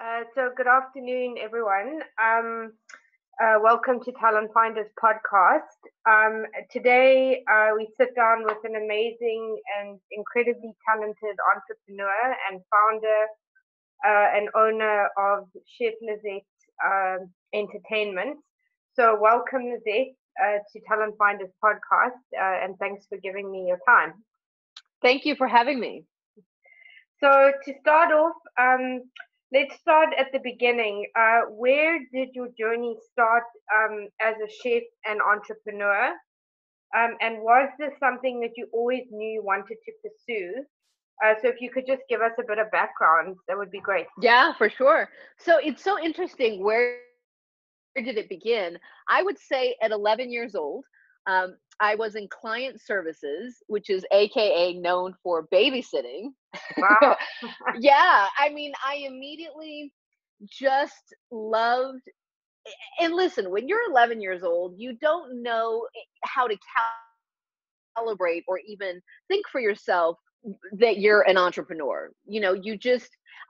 So good afternoon, everyone. Welcome to Talent Finders podcast. Today, we sit down with an amazing and incredibly talented entrepreneur and founder and owner of CHEF LIZETTE Entertainment. So welcome, Lizette, to Talent Finders podcast, and thanks for giving me your time. Thank you for having me. So to start off, let's start at the beginning. Where did your journey start as a chef and entrepreneur? And was this something that you always knew you wanted to pursue? So if you could just give us a bit of background, that would be great. Yeah, for sure. So it's so interesting. Where did it begin? I would say at 11 years old, I was in client services, which is AKA known for babysitting. Wow. Yeah, I mean, I immediately just loved. And listen, when you're 11 years old, you don't know how to calibrate or even think for yourself that you're an entrepreneur.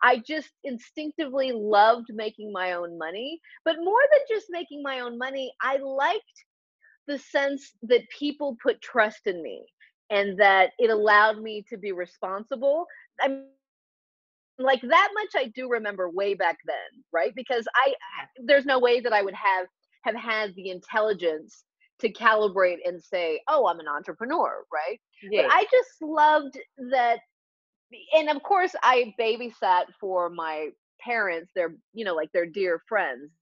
I just instinctively loved making my own money. But more than just making my own money, I liked the sense that people put trust in me and that it allowed me to be responsible. I mean, like that much I do remember way back then, right? Because there's no way that I would have had the intelligence to calibrate and say, "Oh, I'm an entrepreneur," right? But Yes. I just loved that. And of course I babysat for my parents, like their dear friends,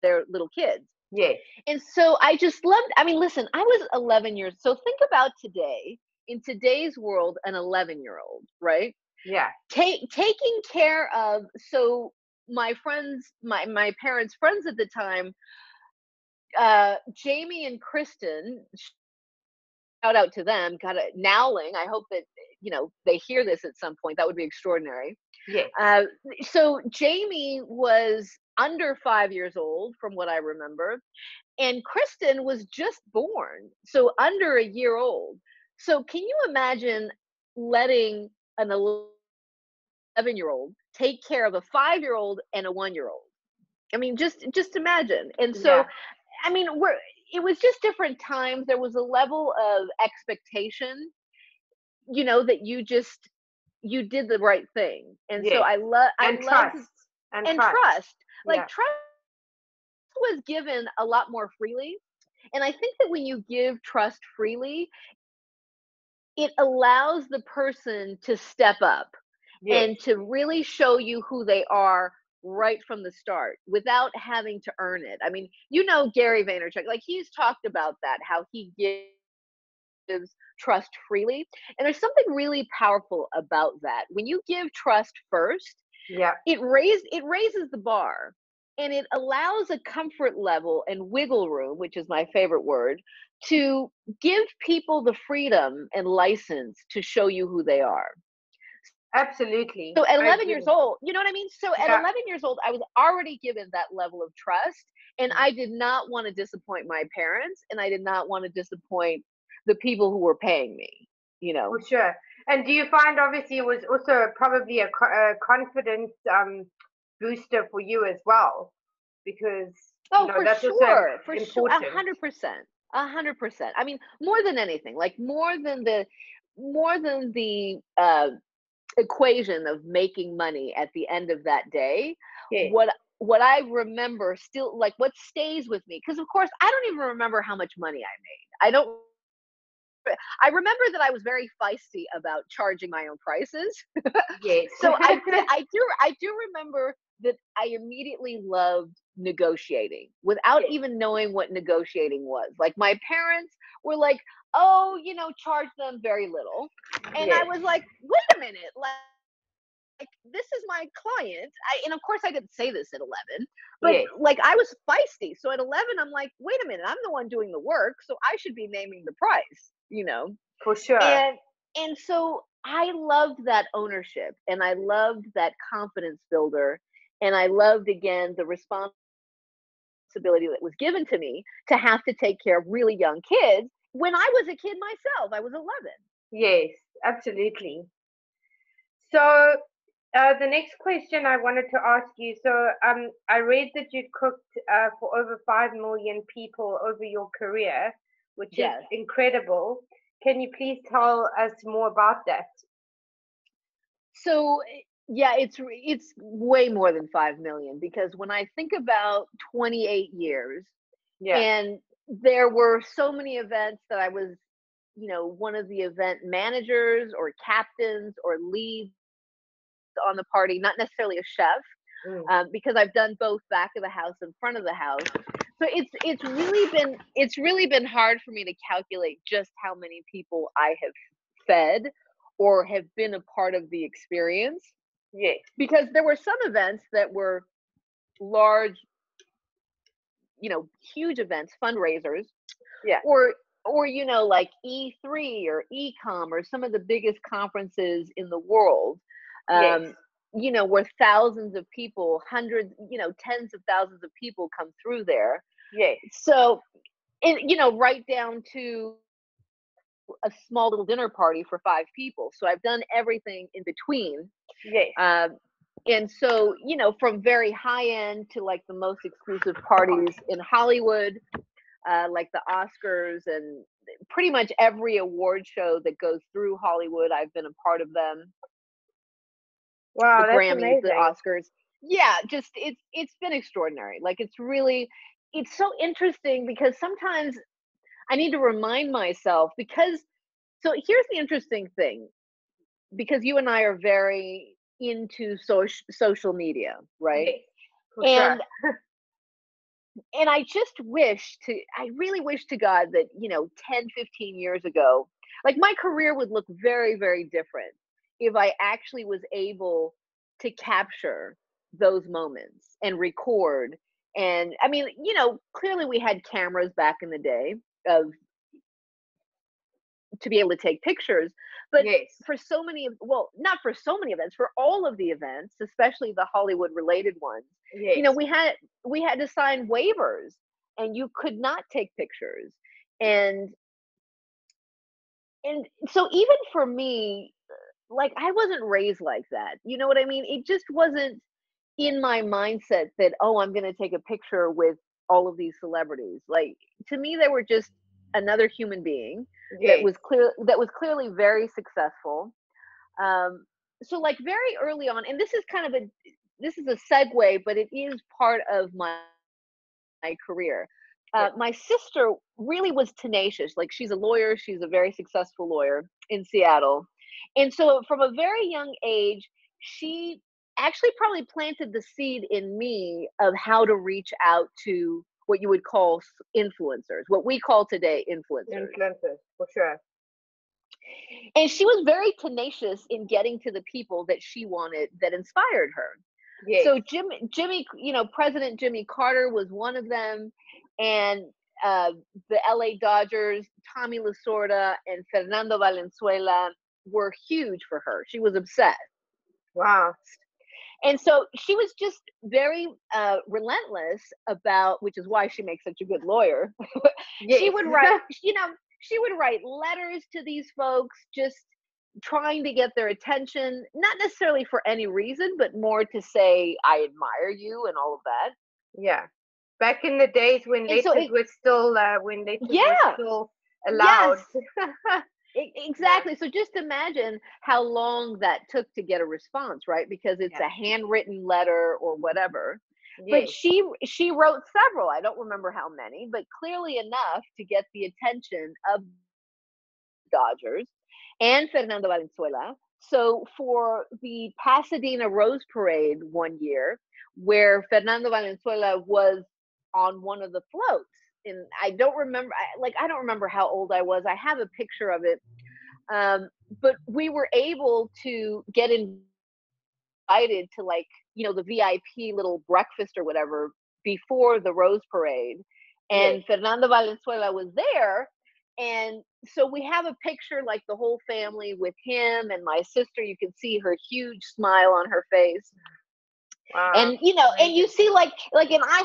their little kids. Yes. And so I just loved, I mean, listen, I was 11 years. So think about today, in today's world, an 11-year-old, right? Yeah. Taking care of, so my friends, my parents' friends at the time, Jamie and Kristen, shout out to them, kind of Nowling. I hope that, they hear this at some point. That would be extraordinary. Yes. So Jamie was under 5 years old, from what I remember, and Kristen was just born, so under a year old. So can you imagine letting an 11-year-old take care of a 5-year-old and a 1-year-old? I mean, just imagine. And so, Yeah. I mean, it was just different times. There was a level of expectation, that you did the right thing. And so Yes. I And loved, trust. And and trust. trust. Like Yeah. trust was given a lot more freely. And I think that when you give trust freely, it allows the person to step up Yes. and to really show you who they are right from the start without having to earn it. I mean, Gary Vaynerchuk, like he's talked about that, how he gives trust freely. And there's something really powerful about that. When you give trust first, Yeah. it raises the bar, and it allows a comfort level and wiggle room, which is my favorite word, to give people the freedom and license to show you who they are. Absolutely. So at I 11 years agree. old, you know what I mean? So at Yeah. 11 years old, I was already given that level of trust, and I did not want to disappoint my parents, and I did not want to disappoint the people who were paying me, you know? For sure. And do you find obviously it was also probably a confidence booster for you as well? Because, Oh, for that's also sure, for sure, a important. hundred percent, 100%. I mean, more than anything, like more than the equation of making money at the end of that day. Yes. What I remember still, like what stays with me, because of course I don't even remember how much money I made. I remember that I was very feisty about charging my own prices. Yes. So I do remember that I immediately loved negotiating without Yes. even knowing what negotiating was. Like my parents were like, "Oh, charge them very little." And I Yes. was like, "Wait a minute. Like this is my client." And of course I didn't say this at 11, but Yes. like I was feisty. So at 11 I'm like, "Wait a minute. I'm the one doing the work, so I should be naming the price." For sure. And so I loved that ownership, and I loved that confidence builder, and I loved again the responsibility that was given to me to have to take care of really young kids when I was a kid myself. I was 11. Yes. Absolutely. So The next question I wanted to ask you. So, I read that you cooked for over 5 million people over your career, which is Yes. incredible. Can you please tell us more about that? So yeah, it's way more than 5 million, because when I think about 28 years, Yeah. and there were so many events that I was, one of the event managers or captains or leads on the party, not necessarily a chef, Mm. because I've done both back of the house and front of the house. So it's really been hard for me to calculate just how many people I have fed or have been a part of the experience, Yes. because there were some events that were large, huge events, fundraisers, Yeah. or like E3 or Ecom or some of the biggest conferences in the world, Yes. um, where thousands of people, hundreds, tens of thousands of people come through there. Yes. So, right down to a small little dinner party for 5 people. So I've done everything in between. Yes. Um, and so, from very high end to like the most exclusive parties in Hollywood, like the Oscars and pretty much every award show that goes through Hollywood, I've been a part of them. The Wow, that's Grammys, the amazing. Oscars. Yeah, just it's been extraordinary. Like it's so interesting, because sometimes I need to remind myself, because so here's the interesting thing, because you and I are very into social media, right? Yes, for sure. And I really wish to God that, 10, 15 years ago, like my career would look very, very different if I actually was able to capture those moments and record. And I mean, clearly we had cameras back in the day of to be able to take pictures, but Yes. for well, not for so many events, for all of the events, especially the Hollywood related ones, Yes. we had to sign waivers, and you could not take pictures. and and so even for me, like, I wasn't raised like that, you know what I mean? It just wasn't in my mindset that, oh, I'm going to take a picture with all of these celebrities. Like, to me, they were just another human being Yes. that was clearly very successful. So like very early on, and this is a segue, but it is part of my career. Yes. My sister really was tenacious. Like, she's a lawyer, she's a very successful lawyer in Seattle. And so from a very young age, she actually probably planted the seed in me of how to reach out to what you would call influencers, what we call today influencers. Influencers, for sure. And she was very tenacious in getting to the people that she wanted, that inspired her. Yes. So Jimmy, President Jimmy Carter was one of them, and uh, the LA Dodgers, Tommy Lasorda and Fernando Valenzuela were huge for her. She was obsessed. Wow. And so she was just very relentless about, which is why she makes such a good lawyer. she Yes. would write, you know, she would write letters to these folks, just trying to get their attention, not necessarily for any reason, but more to say, I admire you and all of that. Yeah. Back in the days when And so letters were yeah, still yes, allowed. Yeah. exactly. So just imagine how long that took to get a response, right? Because it's Yeah. a handwritten letter or whatever. But Yes. she wrote several. I don't remember how many, but clearly enough to get the attention of Dodgers and Fernando Valenzuela. So for the Pasadena Rose Parade one year, where Fernando Valenzuela was on one of the floats, and I don't remember, I don't remember how old I was. I have a picture of it, um, but we were able to get invited to, like, the VIP little breakfast or whatever before the Rose Parade, Yes. and Fernando Valenzuela was there. And so we have a picture, like the whole family with him and my sister. You can see her huge smile on her face, Wow. and you Amazing. see, and I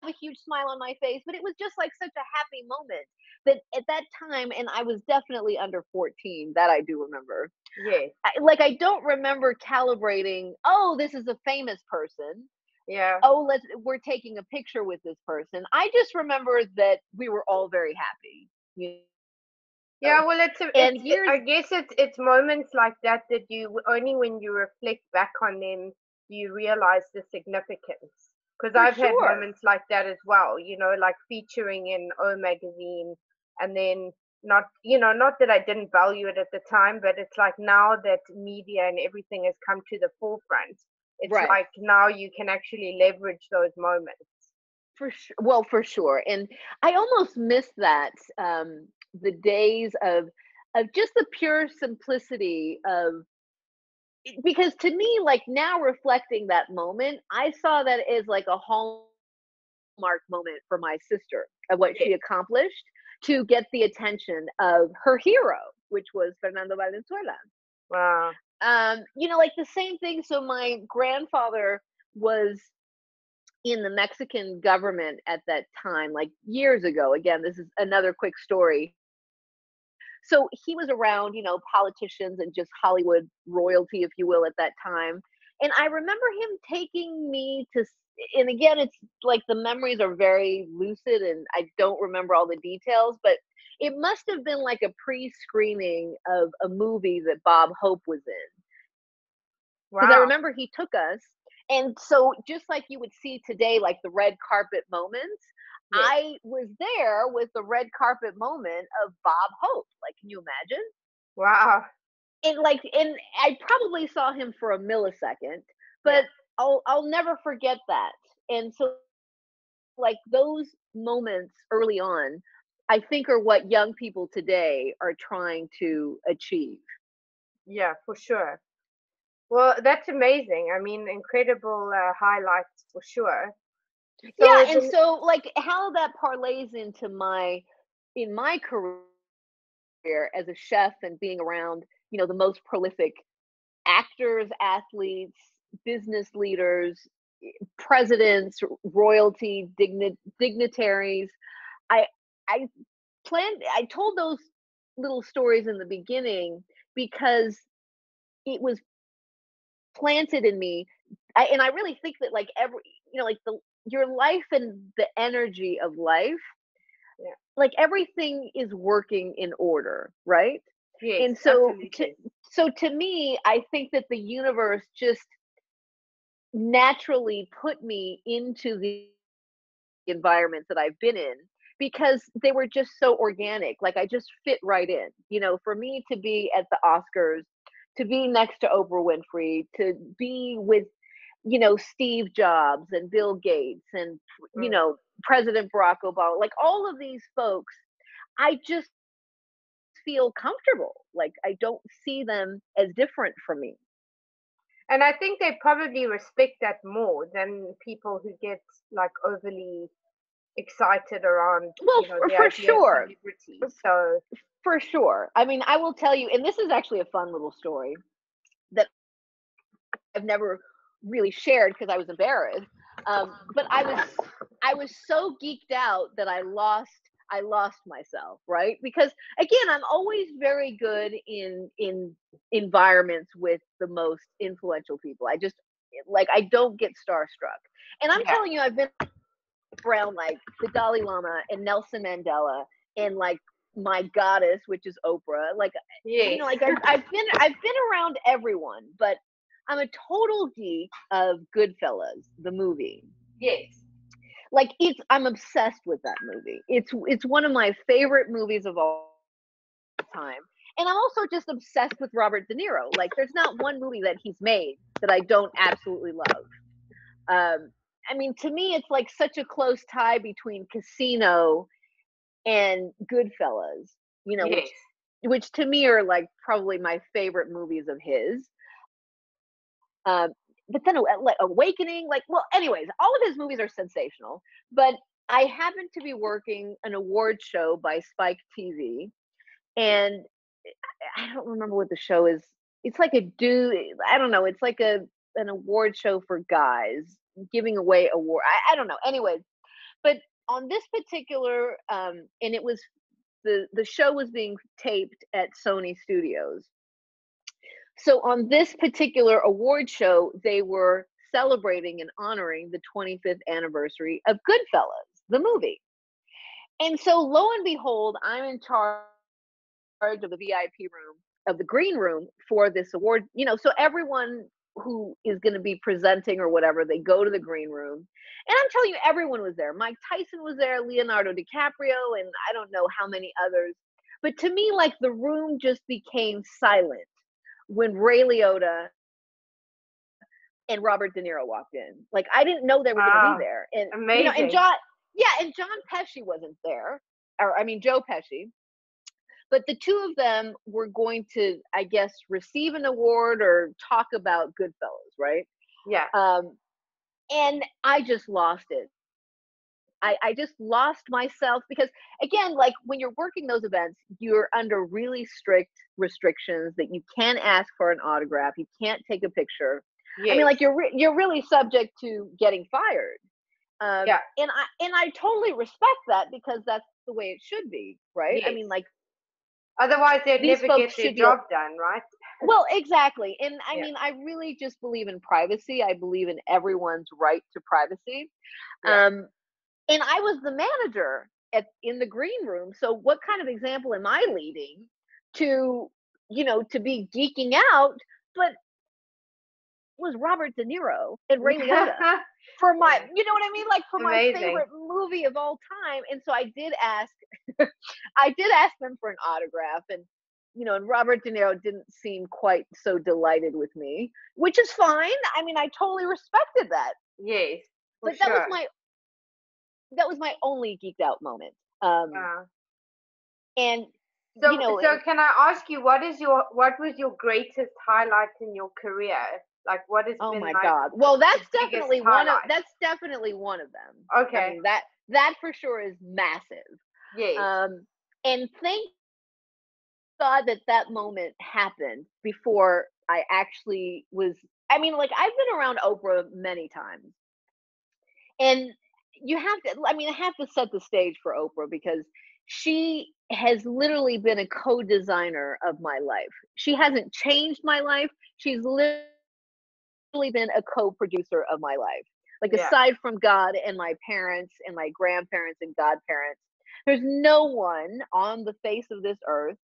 have a huge smile on my face, but it was just like such a happy moment, that at that time, and I was definitely under 14, that I do remember. Yes. I don't remember calibrating, oh, this is a famous person. Yeah. Oh, we're taking a picture with this person. I just remember that we were all very happy, you know. Yeah, well, And years I guess it's moments like that that you only when you reflect back on them you realize the significance. Because for I've had sure. moments like that as well, like featuring in O magazine, and then not that I didn't value it at the time, but it's like now that media and everything has come to the forefront, it's Right. like now you can actually leverage those moments. For sure. Well, for sure. And I almost miss that, the days of just the pure simplicity of, because to me, like, now reflecting that moment, I saw that as like a hallmark moment for my sister of what Yes. she accomplished to get the attention of her hero, which was Fernando Valenzuela. Wow. Like the same thing. So my grandfather was in the Mexican government at that time, like years ago. Again, this is another quick story. So he was around, politicians and just Hollywood royalty, if you will, at that time. And I remember him taking me and again, it's like the memories are very lucid and I don't remember all the details, but it must have been like a pre screening of a movie that Bob Hope was in. Because I Wow. remember he took us, and so just like you would see today, like the red carpet moments, Yes. I was there with the red carpet moment of Bob Hope. Like, can you imagine? Wow. And I probably saw him for a millisecond, Yeah. but I'll never forget that. And so, like, those moments early on, I think are what young people today are trying to achieve. Yeah, for sure. Well, that's amazing. I mean, incredible highlights for sure. So Yeah, and so, like, how that parlays into my career as a chef and being around, the most prolific actors, athletes, business leaders, presidents, royalty, dignitaries. I I I told those little stories in the beginning because it was planted in me. And I really think that, like, like the your life and the energy of life, yeah, like, everything is working in order, right? yes, And absolutely. so to me, I think that the universe just naturally put me into the environments that I've been in because they were just so organic. Like, I just fit right in. For me to be at the Oscars, to be next to Oprah Winfrey, to be with, Steve Jobs and Bill Gates and, Mm. President Barack Obama, like all of these folks, I just feel comfortable. Like, I don't see them as different from me. And I think they probably respect that more than people who get like overly excited around, Well, the for idea of sure. celebrity. So, For sure. I mean, I will tell you, and this is actually a fun little story that I've never really shared because I was embarrassed. But I was so geeked out that I lost myself, right? Because again, I'm always very good in environments with the most influential people. I just, like, I don't get starstruck. And I'm yeah. telling you, I've been around like the Dalai Lama and Nelson Mandela and like my goddess, which is Oprah. Like, Yes. like I've been around everyone, but I'm a total geek of Goodfellas, the movie. Yes. Like, I'm obsessed with that movie. It's one of my favorite movies of all time. And I'm also just obsessed with Robert De Niro. Like, there's not one movie that he's made that I don't absolutely love. I mean, to me, it's like such a close tie between Casino and Goodfellas, Yes. which to me are like probably my favorite movies of his. Um, but then, like, Awakening, like, well, anyways, all of his movies are sensational. But I happened to be working an award show by Spike TV, and I don't remember what the show is. It's like a dude. I don't know. It's like an award show for guys giving away award. I don't know. Anyways, but on this particular, and it was the show was being taped at Sony Studios. So on this particular award show, they were celebrating and honoring the 25th anniversary of Goodfellas, the movie. And so lo and behold, I'm in charge of the VIP room, of the green room for this award. So everyone who is going to be presenting or whatever, they go to the green room. And I'm telling you, everyone was there. Mike Tyson was there, Leonardo DiCaprio, and I don't know how many others. But to me, like, the room just became silent when Ray Liotta and Robert De Niro walked in. Like, I didn't know they were going to be there. And amazing. and John Pesci wasn't there. Or I mean Joe Pesci. But the two of them were going to, I guess, receive an award or talk about Goodfellas, right? Yeah. And I just lost it. I just lost myself because, again, like, when you're working those events, you're under really strict restrictions that you can't ask for an autograph, you can't take a picture. Yes. I mean, like, you're really subject to getting fired. Yeah. And I totally respect that because that's the way it should be, right? Yes. I mean, like, otherwise they'd these never get folks their should be job done, right? well, exactly. And I Yeah. mean, I really just believe in privacy. I believe in everyone's right to privacy. Yeah. And I was the manager in the green room. So what kind of example am I leading to, to be geeking out? But it was Robert De Niro and Ray Liotta for my, Yeah. you know what I mean? Like, for my Amazing. favorite movie of all time. And so I did ask, I did ask them for an autograph, and and Robert De Niro didn't seem quite so delighted with me, which is fine. I mean, I totally respected that. Yes, for But that was sure. my only geeked out moment. And So can I ask you, what was your greatest highlight in your career? Like, what has oh been my like God. Well, the biggest highlight? that's definitely one of them. I Okay. mean, that for sure is massive. Yes. And thank God that moment happened before I actually was. I mean, like, I've been around Oprah many times, and I have to set the stage for Oprah because she has literally been a co-designer of my life. She hasn't changed my life. She's literally been a co-producer of my life. Like, Yeah. aside from God and my parents and my grandparents and godparents, there's no one on the face of this earth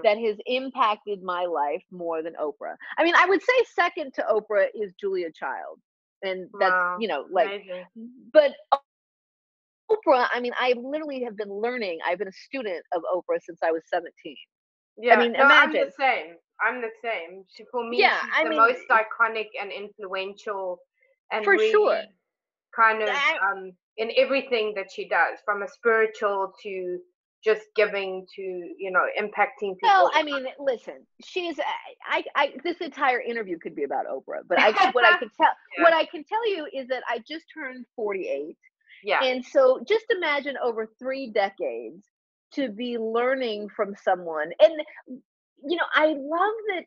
that has impacted my life more than Oprah. I mean, I would say second to Oprah is Julia Child. And that's, Wow. like, Amazing. but Oprah, I mean, I literally have been learning. I've been a student of Oprah since I was 17. Yeah. I mean, No, I'm the imagine. same. For me, Yeah, she's I the mean, most iconic and influential, and for sure. really kind of I, in everything that she does, from a spiritual to just giving to impacting Well, people. I mean, listen, she's this entire interview could be about Oprah, but what Yeah. I can tell you is that I just turned 48. Yeah. And so just imagine over 3 decades to be learning from someone. And I love that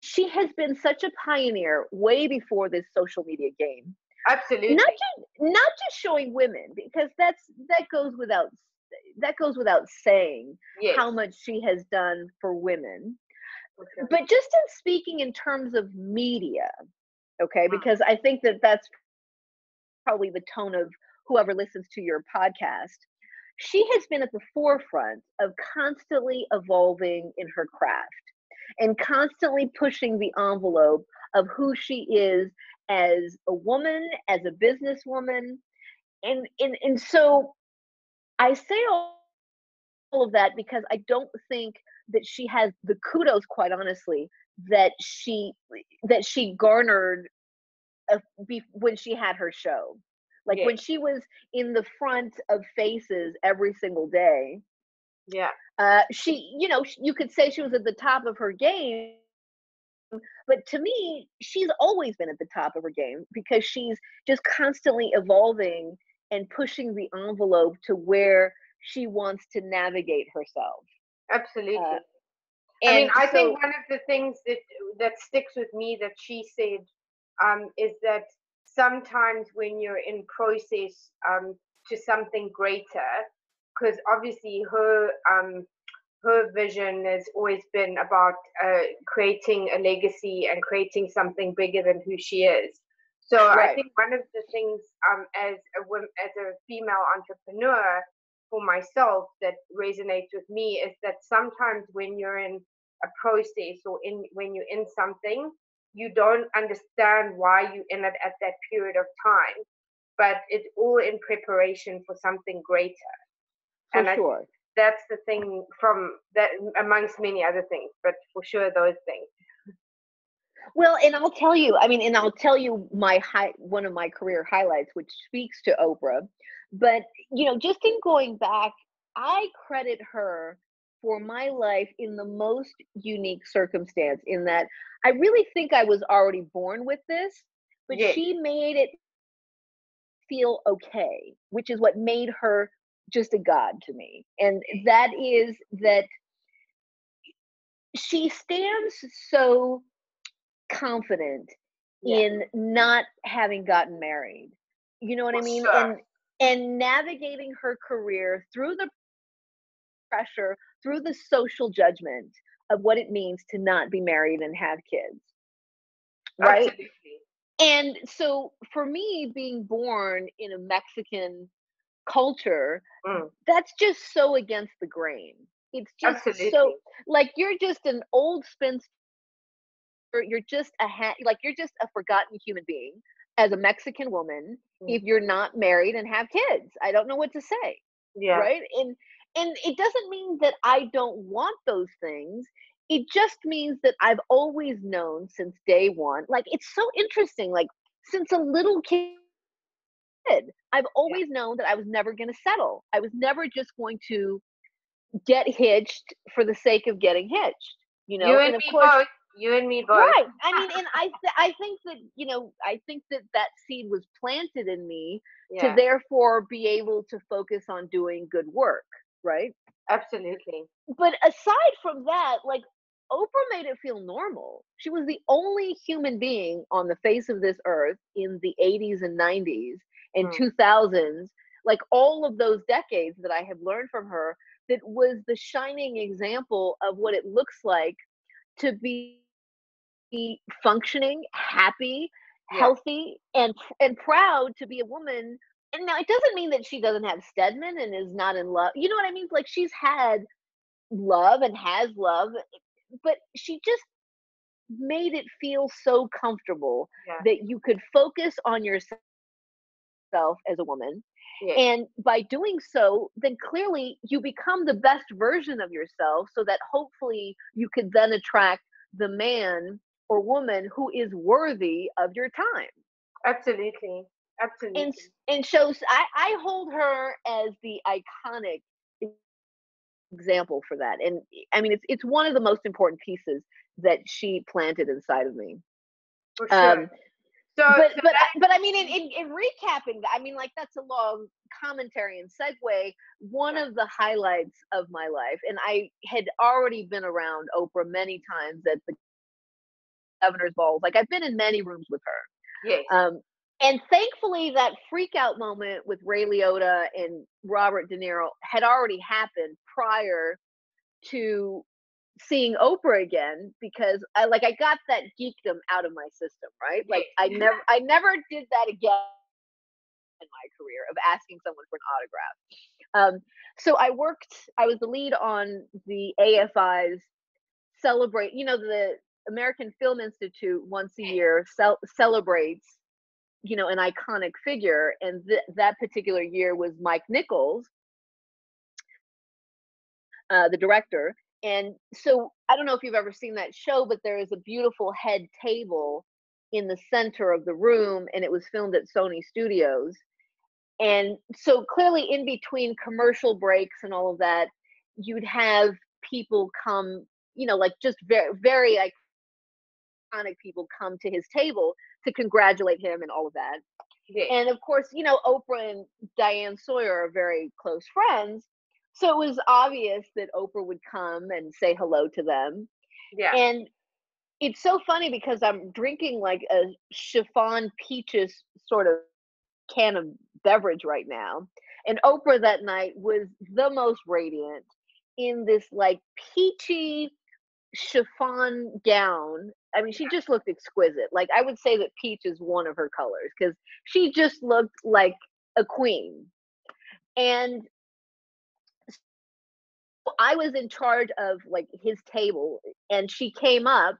she has been such a pioneer way before this social media game. Absolutely. Not just showing women, because that goes without saying. Yes. How much she has done for women. Okay. But just in speaking in terms of media, okay, because I think that's probably the tone of whoever listens to your podcast. She has been at the forefront of constantly evolving in her craft and constantly pushing the envelope of who she is as a woman, as a businesswoman. And so I say all of that because I don't think that she has the kudos, quite honestly, that she garnered when she had her show. Like, Yes. when she was in the front of faces every single day. Yeah. She, you could say she was at the top of her game, but to me, she's always been at the top of her game because she's just constantly evolving and pushing the envelope to where she wants to navigate herself. Absolutely. I And mean, I so, think one of the things that sticks with me that she said is that sometimes when you're in process to something greater, because obviously her vision has always been about creating a legacy and creating something bigger than who she is. So I Right. think one of the things as a female entrepreneur for myself that resonates with me is that sometimes when you're in a process or when you're in something, you don't understand why you're in it at that period of time, but it's all in preparation for something greater. For And I think sure. that's the thing from that, amongst many other things, but for sure those things. Well, and I'll tell you, I mean, and I'll tell you one of my career highlights, which speaks to Oprah. But, just in going back, I credit her for my life in the most unique circumstance, in that I really think I was already born with this, but Yes, she made it feel okay, which is what made her just a god to me. And that is that she stands so confident yeah, in not having gotten married. You know what for I mean? sure. And navigating her career through the pressure, through the social judgment of what it means to not be married and have kids, right? Absolutely. And so for me, being born in a Mexican culture, Mm, that's just so against the grain. It's just so, absolutely. like, you're just an old spinster. You're just like, you're just a forgotten human being as a Mexican woman Mm, if you're not married and have kids. I don't know what to say, yeah, right? And it doesn't mean that I don't want those things. It just means that I've always known since day one. Like, it's so interesting. Like, since a little kid, I've yeah. always known that I was never going to settle. I was never just going to get hitched for the sake of getting hitched, You and And of me course, both. You and me both. right. I mean, and I think that, I think that that seed was planted in me to Yeah, therefore be able to focus on doing good work, right? absolutely. But aside from that, like, Oprah made it feel normal. She was the only human being on the face of this earth in the 80s and 90s and Mm, 2000s, like all of those decades that I have learned from her, that was the shining example of what it looks like to be functioning, happy, yeah, healthy, and proud to be a woman. And now it doesn't mean that she doesn't have Stedman and is not in love. You know what I mean? Like, she's had love and has love, but she just made it feel so comfortable yeah, that you could focus on yourself as a woman. yes, And by doing so, then clearly you become the best version of yourself, so that hopefully you could then attract the man or woman who is worthy of your time. absolutely, And absolutely. and shows I hold her as the iconic example for that. And I mean, it's one of the most important pieces that she planted inside of me. For sure. Um, So, but so but that, but I mean, in recapping that, I mean, like, that's a long commentary and segue. One yeah, of the highlights of my life, and I had already been around Oprah many times at the governor's balls. Like, I've been in many rooms with yes, her. And thankfully, that freak out moment with Ray Liotta and Robert De Niro had already happened prior to seeing Oprah again, because I got that geekdom out of my system, right? Like, yes, I never did that again in my career of asking someone for an autograph. So I was the lead on the AFI's celebrate, the American Film Institute once a yes. year celebrates, an iconic figure. And that particular year was Mike Nichols, the director. And so I don't know if you've ever seen that show, but there is a beautiful head table in the center of the room, and it was filmed at Sony Studios. And so clearly, in between commercial breaks and all of that, you'd have people come, like, just very, very iconic people come to his table to congratulate him and all of that. Yes. And of course, Oprah and Diane Sawyer are very close friends. So it was obvious that Oprah would come and say hello to them. Yeah. And it's so funny because I'm drinking like a chiffon peaches sort of can of beverage right now. And Oprah that night was the most radiant in this like peachy chiffon gown. I mean, she just looked exquisite. Like, I would say that peach is one of her colors because she just looked like a queen. And I was in charge of like his table, and she came up,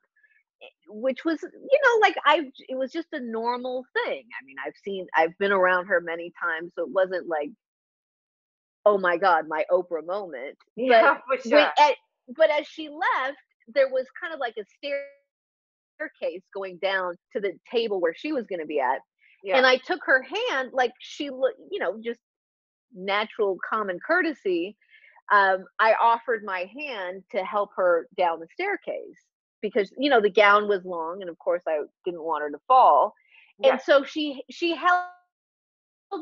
which was, like, it was just a normal thing. I mean, I've been around her many times, so it wasn't like, oh my God, my Oprah moment. But Yeah, for sure. but as she left, there was kind of like a staircase going down to the table where she was going to be at. Yeah. And I took her hand, like she looked, just natural common courtesy. I offered my hand to help her down the staircase because the gown was long, and of course I didn't want her to fall. Yeah. And so she held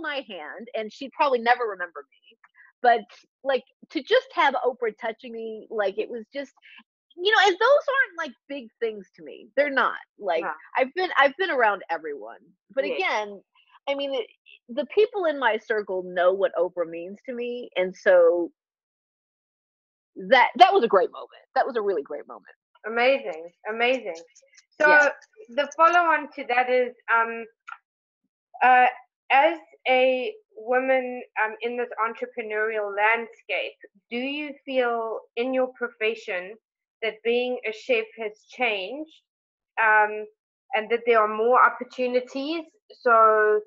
my hand, and she'd probably never remember me, but like to just have Oprah touching me, like it was just, and those aren't like big things to me. They're not. Like No. I've been around everyone, but Yeah. again, I mean, the people in my circle know what Oprah means to me, and so that was a great moment. That was a really great moment. Amazing. Amazing. Yeah. So the follow on to that is uh, as a woman in this entrepreneurial landscape, do you feel in your profession that being a chef has changed, um, and that there are more opportunities? So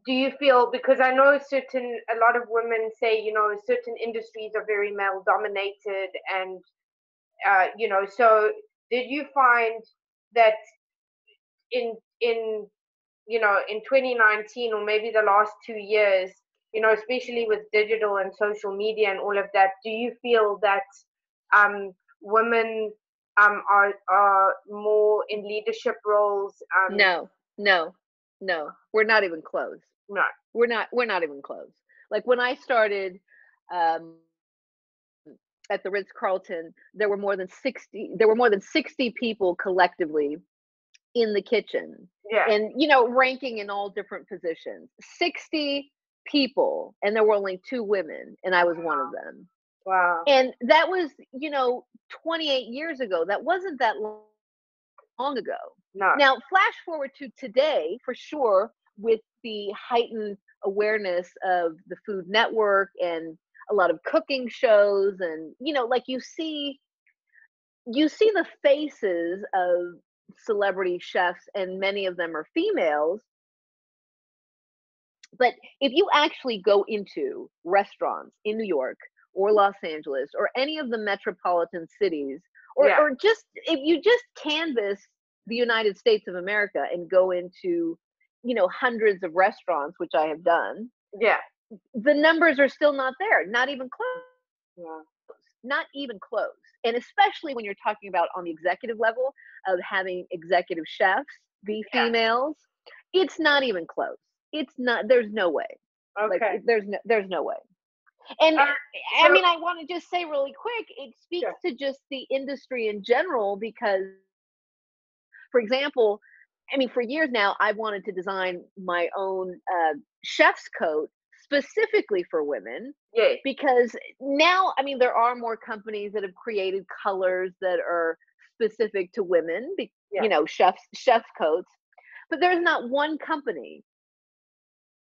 do you feel, because I know a lot of women say, certain industries are very male dominated, and so did you find that in in in 2019, or maybe the last 2 years, especially with digital and social media and all of that, do you feel that um, women are more in leadership roles? No, no, no. We're not even close. No. We're not even close. Like when I started um at the Ritz Carlton, there were more than 60 people collectively in the kitchen, Yeah. and ranking in all different positions. 60 people, and there were only 2 women, and I was one of them. Wow. And that was 28 years ago. That wasn't that long ago. No. Now, flash forward to today, for sure, with the heightened awareness of the Food Network and a lot of cooking shows, and like you see the faces of celebrity chefs, and many of them are females. But if you actually go into restaurants in New York or Los Angeles or any of the metropolitan cities, or, Yeah. or just if you just canvas the United States of America and go into, hundreds of restaurants, which I have done, Yeah. the numbers are still not there, not even close. Yeah. Not even close. And especially when you're talking about on the executive level of having executive chefs be Yeah. females, it's not even close. It's not, there's no way. Like Okay. there's no way. And I So mean, I want to just say really quick, it speaks sure. to just the industry in general because, for example, I mean, for years now, I've wanted to design my own chef's coat specifically for women Yes. because now, I mean, there are more companies that have created colors that are specific to women, Yeah. chef's coats, but there's not one company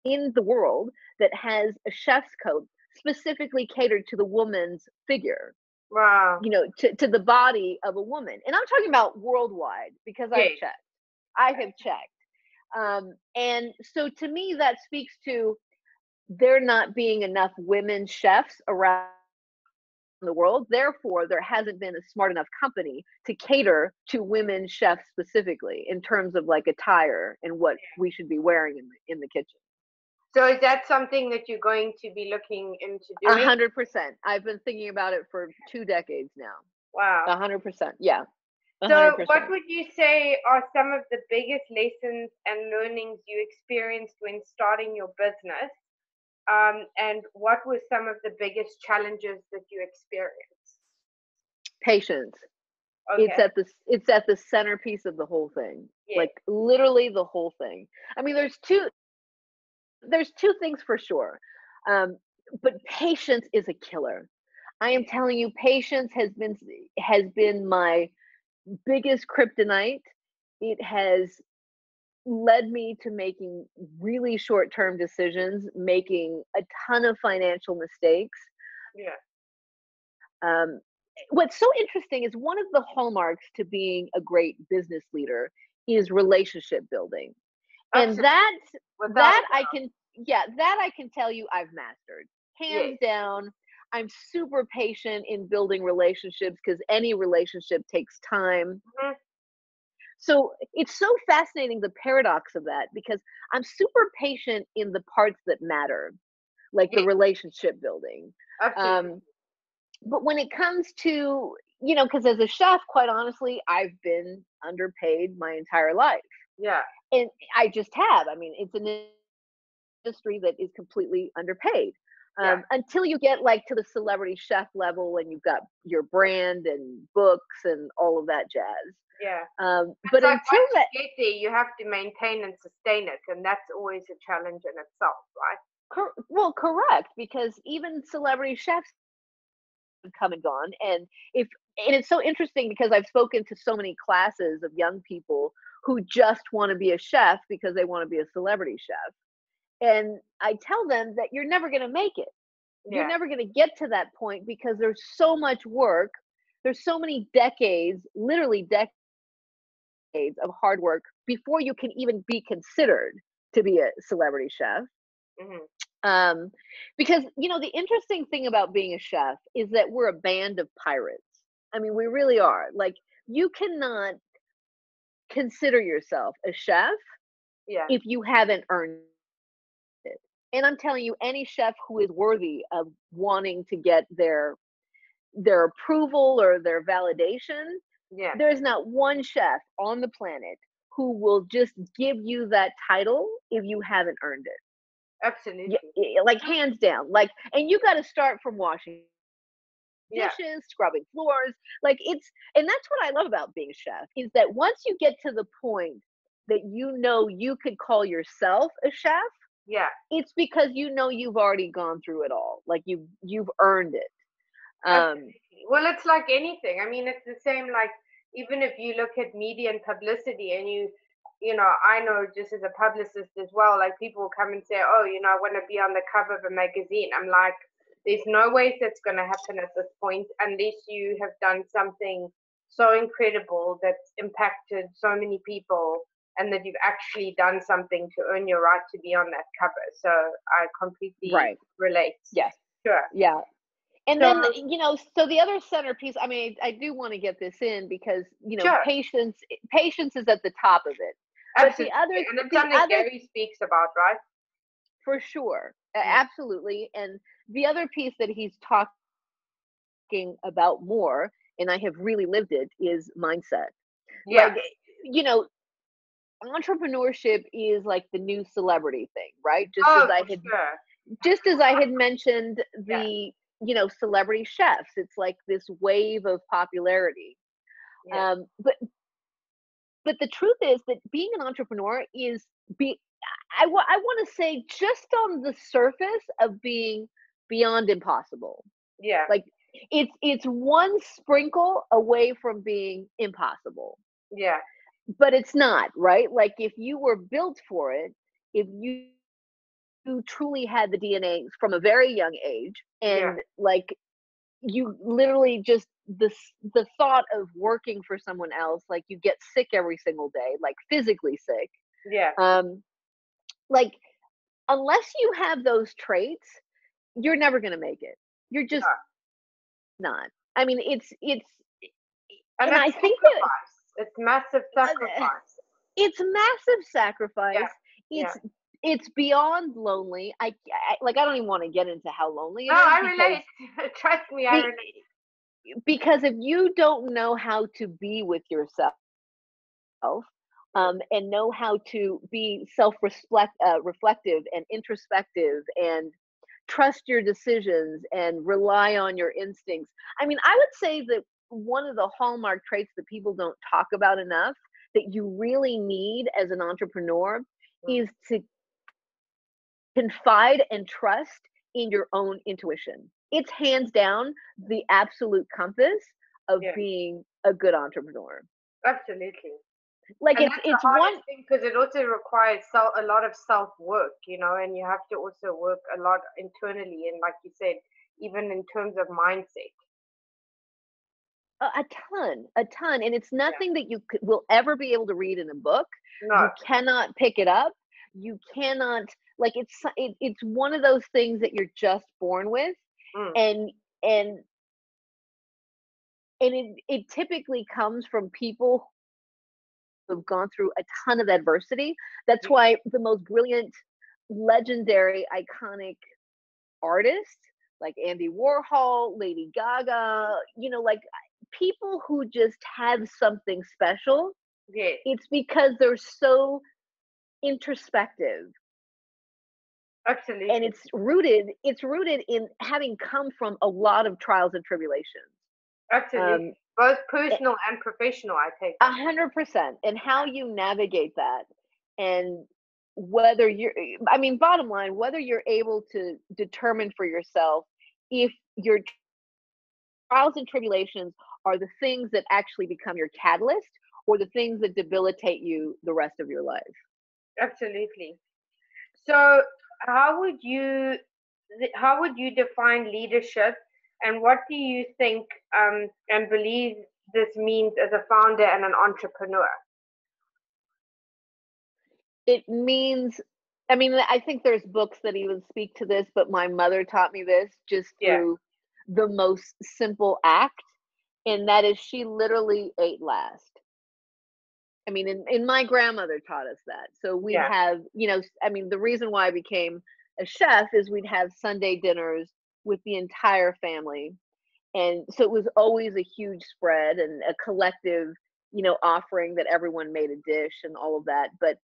in the world that has a chef's coat specifically catered to the woman's figure, Wow. to the body of a woman. And I'm talking about worldwide because I've Yes. checked. I have checked. And so to me, that speaks to there not being enough women chefs around the world. Therefore, there hasn't been a smart enough company to cater to women chefs specifically in terms of like attire and what we should be wearing in the kitchen. So is that something that you're going to be looking into A doing? 100%. I've been thinking about it for 2 decades now. Wow. 100%. Yeah. So what 100%. would you say are some of the biggest lessons and learnings you experienced when starting your business? And what were some of the biggest challenges that you experienced? Patience. It's Okay. at the centerpiece of the whole thing. Yes. Like literally the whole thing. I mean, there's two. there's two things for sure. Um, but patience is a killer. I am telling you, patience has been my biggest kryptonite. It has led me to making really short-term decisions, making a ton of financial mistakes. Yeah. Um, what's so interesting is one of the hallmarks to being a great business leader is relationship building. And Absolutely. that Without a that I doubt. can yeah, that I can tell you I've mastered. Yes. Hands down. I'm super patient in building relationships because any relationship takes time. Mhm. So it's so fascinating the paradox of that because I'm super patient in the parts that matter, like the Yes. relationship building. Absolutely. Um, but when it comes to, because as a chef, quite honestly, I've been underpaid my entire life. Yeah. And I just have. I mean, it's an industry that is completely underpaid. Yeah. Until you get like to the celebrity chef level and you've got your brand and books and all of that jazz. Yeah. It's But like until once you that, get there, you have to maintain and sustain it, and that's always a challenge in itself, right? well, correct, because even celebrity chefs have come and gone, if and it's so interesting because I've spoken to so many classes of young people who just want to be a chef because they want to be a celebrity chef, and I tell them that you're never going to make it. You're Yeah. never going to get to that point because there's so much work. There's so many decades, literally decades of hard work before you can even be considered to be a celebrity chef. Hmm. Um, because the interesting thing about being a chef is that we're a band of pirates. I mean, we really are. Like, you cannot consider yourself a chef Yeah. if you haven't earned it. And I'm telling you, any chef who is worthy of wanting to get their approval or their validation, Yeah. there's not one chef on the planet who will just give you that title if you haven't earned it. Yeah, Absolutely. like hands down. Like, and you got to start from washing Yeah. dishes, scrubbing floors. Like, and that's what I love about being a chef is that once you get to the point that you could call yourself a chef, Yeah. it's because you've already gone through it all. Like, you've earned it. Um, Absolutely. Well, it's like anything. I mean, it's the same like even if you look at media and publicity and I know just as a publicist as well, like people will come and say, oh, I want to be on the cover of a magazine. I'm like, there's no way that's going to happen at this point unless you have done something so incredible that's impacted so many people and that you've actually done something to earn your right to be on that cover. So I completely right. relate. Yes. Sure. Yeah. And So, then, so the other centerpiece, I mean, I do want to get this in because, sure. patience is at the top of it. But Absolutely. And it's the something other, Gary speaks about, right? for sure, Mm. absolutely. And the other piece that he's talking about more, and I have really lived it, is mindset. Yeah. Like, you know, entrepreneurship is like the new celebrity thing, right? Oh, for sure. Just as I had mentioned Yeah. the, celebrity chefs, it's like this wave of popularity. Yeah. But the truth is that being an entrepreneur is be I want to say just on the surface of being beyond impossible. Yeah. Like, it's one sprinkle away from being impossible, Yeah. but it's not, right? Like, if you were built for it, if you truly had the DNA from a very young age, Yeah. and like you literally just the thought of working for someone else, like, you get sick every single day, like physically sick. Yeah. um like, unless you have those traits, you're never going to make it. You're just Yeah. not. I mean, it's And and it's I think that sacrifice. It's massive sacrifice. it's massive Yeah. sacrifice. Yeah. It's beyond lonely. I don't even want to get into how lonely No, it is I relate. Trust me, I be, relate. because if you don't know how to be with yourself, Mm. and know how to be reflective and introspective and trust your decisions and rely on your instincts. I mean, I would say that one of the hallmark traits that people don't talk about enough that you really need as an entrepreneur Mm. is to confide and trust in your own intuition. It's hands down the absolute compass of Yeah, being a good entrepreneur. absolutely. Like And that's the it's one. hardest thing because it also requires a lot of self work, and you have to also work a lot internally. And like you said, even in terms of mindset. A ton, and it's Yeah. nothing that will ever be able to read in a book. No. You cannot pick it up. You cannot, like, it's one of those things that you're just born with, Mm. and and it typically comes from people who have gone through a ton of adversity. That's Yeah. why the most brilliant, legendary, iconic artists like Andy Warhol, Lady Gaga, like people who just have something special, Yes. it's because they're so introspective, and Absolutely. it's rooted in having come from a lot of trials and tribulations. Absolutely. Um Both personal and professional, I take it. 100%, and how you navigate that, and whether you're I mean, bottom line, whether you're able to determine for yourself if your trials and tribulations are the things that actually become your catalyst, or the things that debilitate you the rest of your life. Absolutely. So, how would you how would you define leadership, and what do you think and believe this means as a founder and an entrepreneur? It means, I mean, I think there's books that even speak to this, but my mother taught me this just Yeah. through the most simple act, and that is she literally ate last. I mean, and my grandmother taught us that. So we'd Yeah. have, I mean, the reason why I became a chef is we'd have Sunday dinners with the entire family. And so it was always a huge spread and a collective, offering that everyone made a dish and all of that. But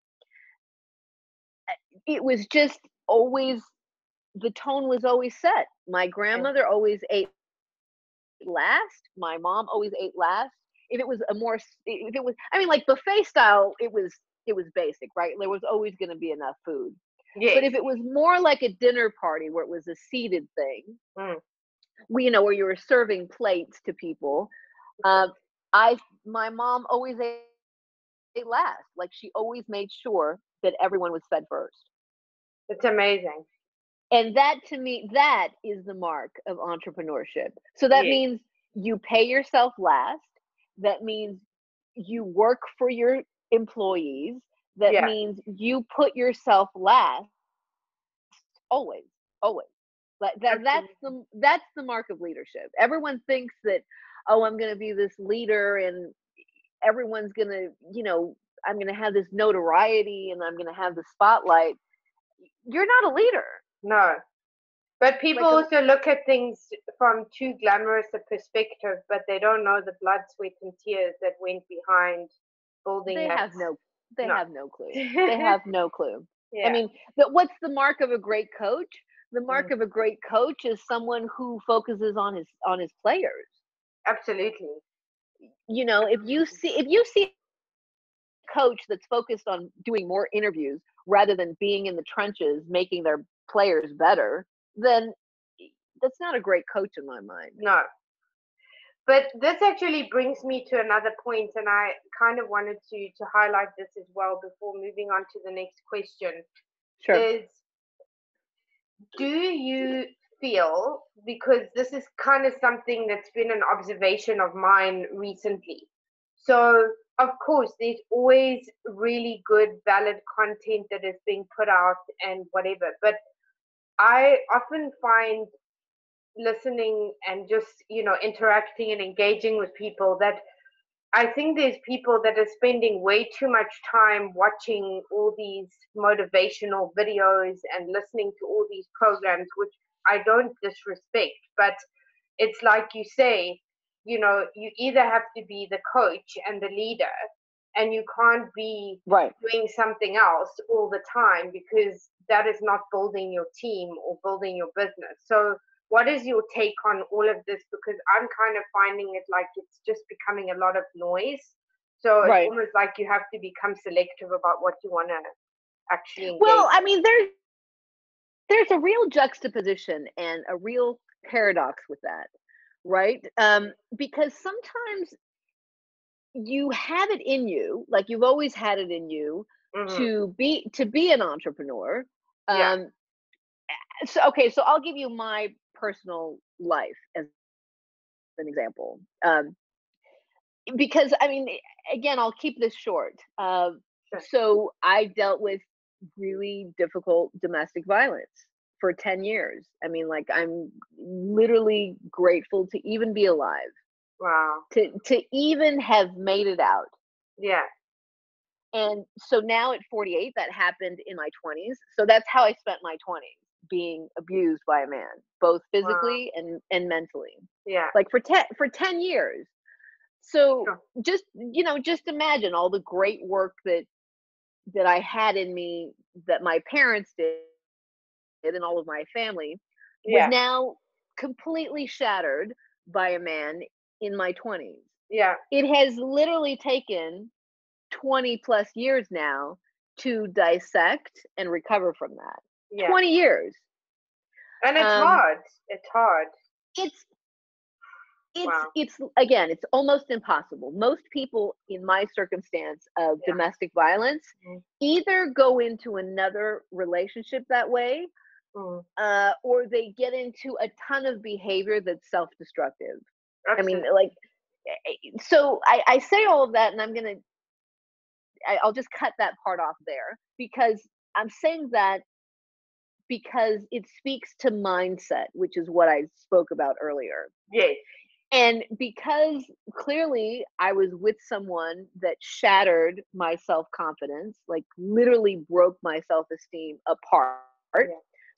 it was just always, the tone was always set. My Yeah. grandmother always ate last. My mom always ate last. If it was if it was, I mean, like buffet style, it was basic, right? There was always going to be enough food. But Yes. if it was more like a dinner party where it was a seated thing, Mm. where you were serving plates to people, uh, I my mom always ate last. Like she always made sure that everyone was fed first. It's amazing. And that, to me, that is the mark of entrepreneurship. So that Yes. means you pay yourself last. That means you work for your employees. That Yeah. means you put yourself last always, always. Like Absolutely. that's the mark of leadership. Everyone thinks that, oh, I'm going to be this leader, and everyone's going to, I'm going to have this notoriety, and I'm going to have the spotlight. You're not a leader. No. But people Like also look at things from too glamorous a perspective, but they don't know the blood, sweat, and tears that went behind building They that. have no they No. have no clue. They have no clue. I Yeah. mean, what's the mark of a great coach? The Mm. mark of a great coach is someone who focuses on his players. Absolutely. If you see a coach that's focused on doing more interviews rather than being in the trenches making their players better, then that's not a great coach in my mind. No. But this actually brings me to another point, and I kind of wanted to highlight this as well before moving on to the next question. Sure. Is do you feel, because this is kind of something that's been an observation of mine recently, so of course there's always really good valid content that is being put out and whatever, but I often find listening and just interacting and engaging with people that I think there's people that are spending way too much time watching all these motivational videos and listening to all these programs, which I don't disrespect, but it's like you say, you either have to be the coach and the leader, and you can't be Right. doing something else all the time because that is not building your team or building your business. So, what is your take on all of this? Because I'm kind of finding it like it's just becoming a lot of noise. So, it's Right. almost like you have to become selective about what you want to actually engage Well, I with. mean, there's a real juxtaposition and a real paradox with that, right? Because sometimes you have it in you, like you've always had it in you Mm-hmm. to be an entrepreneur. Yeah. Um, so okay, so I'll give you my personal life as an example. Because I mean, again, I'll keep this short. Sure. So I dealt with really difficult domestic violence for 10 years. I mean, like I'm literally grateful to even be alive, Wow. to even have made it out. Yeah. And so now at 48, that happened in my 20s. So that's how I spent my 20s, being abused by a man, both Wow. physically and mentally. Yeah. Like for 10 years. So Sure. just imagine all the great work that I had in me, that my parents did, and all of my family, was Yeah. now completely shattered by a man in my 20s. Yeah. It has literally taken 20 plus years now to dissect and recover from that. Yeah. 20 years. And it's Um, hard. It's hard. it's Wow. it's again, it's almost impossible. Most people in my circumstance of Yeah. domestic violence Mm. either go into another relationship that way, Mm. or they get into a ton of behavior that's self-destructive. I mean, Absolutely. like, so I say all of that, and I'll just cut that part off there, because I'm saying that because it speaks to mindset, which is what I spoke about earlier. Yes. And because clearly I was with someone that shattered my self confidence, like literally broke my self esteem apart. Yeah.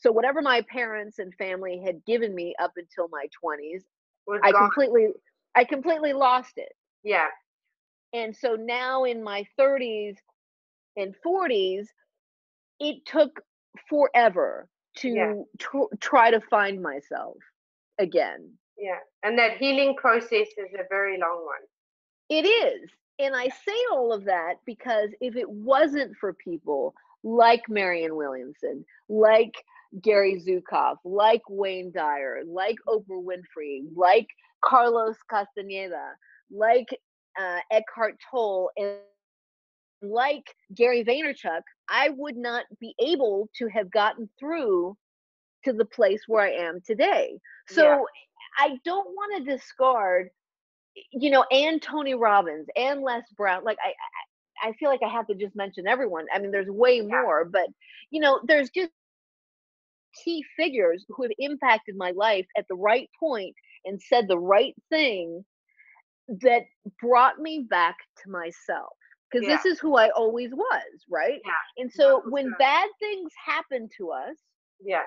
So, whatever my parents and family had given me up until my 20s, Was I gone. completely, I completely lost it. Yeah. And so now in my 30s and 40s, it took forever Yeah. to try to find myself again. Yeah. And that healing process is a very long one. It is. And I say all of that because if it wasn't for people like Marianne Williamson, like Gary Zukav, like Wayne Dyer, like Oprah Winfrey, like Carlos Castaneda, like Eckhart Tolle, and like Gary Vaynerchuk, I would not be able to have gotten through to the place where I am today. Yeah. So I don't want to discard, and Tony Robbins and Les Brown. Like I feel like I have to just mention everyone. I mean, there's way Yeah. more, but there's just key figures who have impacted my life at the right point and said the right thing that brought me back to myself. Because Yeah. this is who I always was, right? Yeah. And No, so for when sure. bad things happen to us, Yeah.